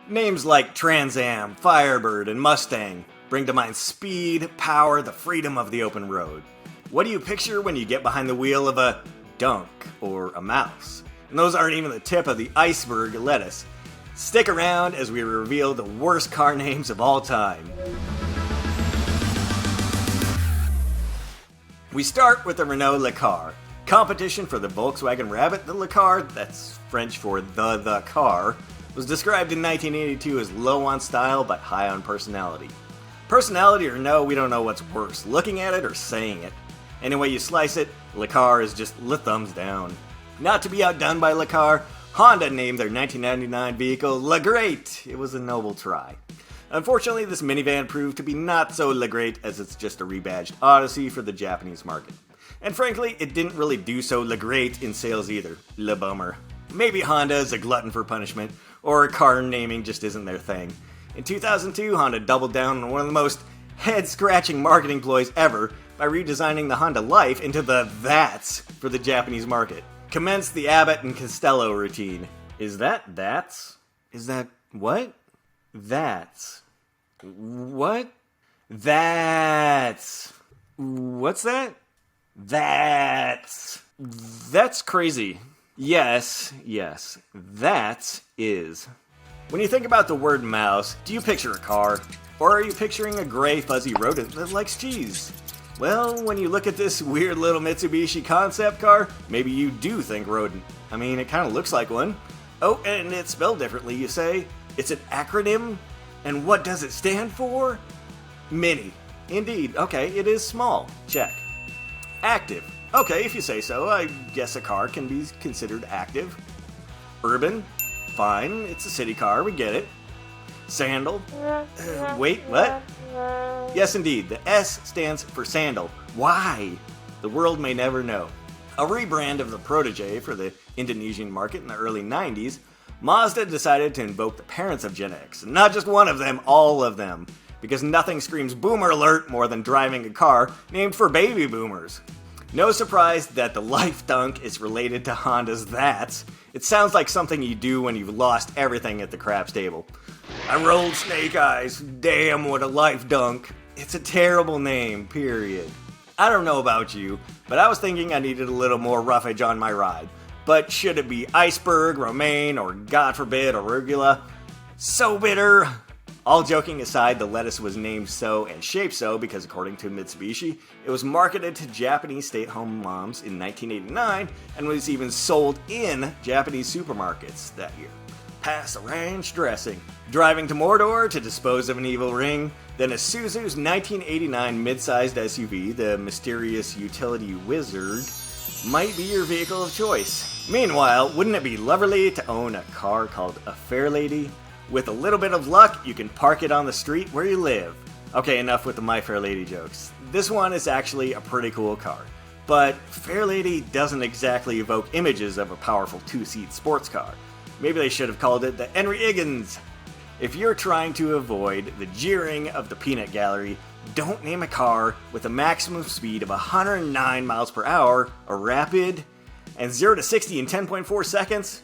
Names like Trans Am, Firebird, and Mustang bring to mind speed, power, the freedom of the open road. What do you picture when you get behind the wheel of a dunk or a mouse? And those aren't even the tip of the iceberg lettuce. Stick around as we reveal the worst car names of all time. We start with the Renault Le Car. Competition for the Volkswagen Rabbit. The Le Car, that's French for the car, was described in 1982 as low on style but high on personality. Personality or no, we don't know what's worse, looking at it or saying it. Any way you slice it, Le Car is just le thumbs down. Not to be outdone by Le Car, Honda named their 1999 vehicle Le Great. It was a noble try. Unfortunately, this minivan proved to be not so Le Great, as it's just a rebadged Odyssey for the Japanese market. And frankly, it didn't really do so Le Great in sales either. Le bummer. Maybe Honda is a glutton for punishment, or car naming just isn't their thing. In 2002, Honda doubled down on one of the most head-scratching marketing ploys ever by redesigning the Honda Life into the That's for the Japanese market. Commenced the Abbott and Costello routine. Is that that's? Is that what? That's. What? That's. What's that? That's crazy. Yes, that is. When you think about the word mouse, do you picture a car? Or are you picturing a gray fuzzy rodent that likes cheese? Well, when you look at this weird little Mitsubishi concept car, maybe you do think rodent. I mean, it kind of looks like one. Oh, and it's spelled differently, you say? It's an acronym? And what does it stand for? Mini. Indeed, okay, it is small. Check. Active. Okay, if you say so, I guess a car can be considered active. Urban. Fine, it's a city car, we get it. Sandal. Wait, what? Yes, indeed, the S stands for sandal. Why? The world may never know. A rebrand of the Protege for the Indonesian market in the early 90s, Mazda decided to invoke the parents of Gen X. Not just one of them, all of them. Because nothing screams boomer alert more than driving a car named for baby boomers. No surprise that the Life Dunk is related to Honda's That's. It sounds like something you do when you've lost everything at the craps table. I rolled snake eyes. Damn, what a Life Dunk. It's a terrible name, period. I don't know about you, but I was thinking I needed a little more roughage on my ride. But should it be iceberg, romaine, or God forbid, arugula? So bitter! All joking aside, the lettuce was named so and shaped so because, according to Mitsubishi, it was marketed to Japanese stay-at-home moms in 1989 and was even sold in Japanese supermarkets that year. Pass the ranch dressing. Driving to Mordor to dispose of an evil ring, then Isuzu's 1989 mid-sized SUV, the mysterious utility wizard, might be your vehicle of choice. Meanwhile, wouldn't it be lovely to own a car called a Fairlady? With a little bit of luck, you can park it on the street where you live. Okay, enough with the My Fair Lady jokes. This one is actually a pretty cool car. But Fairlady doesn't exactly evoke images of a powerful two-seat sports car. Maybe they should have called it the Henry Higgins. If you're trying to avoid the jeering of the peanut gallery, don't name a car with a maximum speed of 109 miles per hour a Rapid, and 0 to 60 in 10.4 seconds?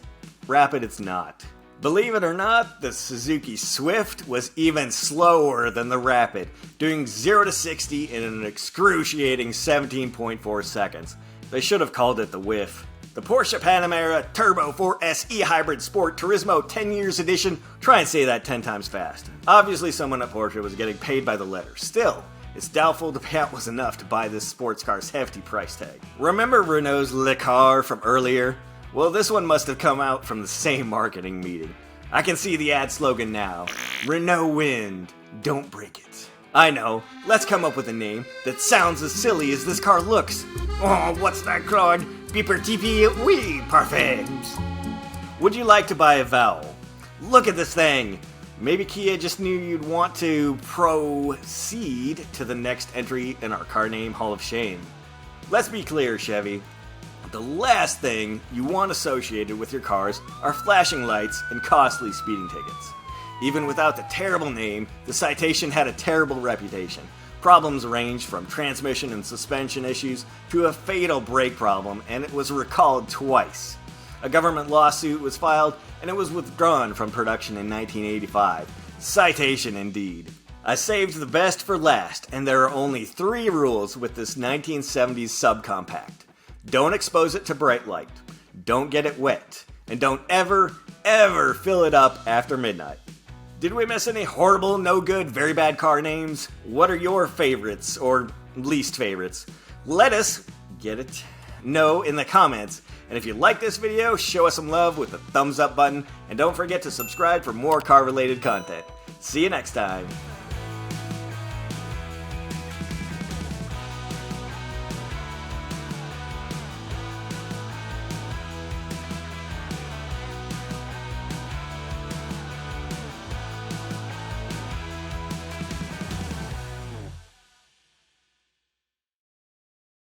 Rapid it's not. Believe it or not, the Suzuki Swift was even slower than the Rapid, doing 0 to 60 in an excruciating 17.4 seconds. They should have called it the Whiff. The Porsche Panamera Turbo 4S E-Hybrid Sport Turismo 10 Years Edition, try and say that 10 times fast. Obviously someone at Porsche was getting paid by the letter. Still, it's doubtful the payout was enough to buy this sports car's hefty price tag. Remember Renault's Le Car from earlier? Well, this one must have come out from the same marketing meeting. I can see the ad slogan now. Renault Wind, don't break it. I know, let's come up with a name that sounds as silly as this car looks. Oh, what's that called? Beeper TP, oui, parfait. Would you like to buy a vowel? Look at this thing. Maybe Kia just knew you'd want to proceed to the next entry in our car name Hall of Shame. Let's be clear, Chevy. The last thing you want associated with your cars are flashing lights and costly speeding tickets. Even without the terrible name, the Citation had a terrible reputation. Problems ranged from transmission and suspension issues to a fatal brake problem, and it was recalled twice. A government lawsuit was filed, and it was withdrawn from production in 1985. Citation indeed. I saved the best for last, and there are only 3 rules with this 1970s subcompact. Don't expose it to bright light, don't get it wet, and don't ever fill it up after midnight. Did we miss any horrible, no good, very bad car names? What are your favorites or least favorites? Let us know in the comments. And if you like this video, show us some love with the thumbs up button, and don't forget to subscribe for more car related content. See you next time.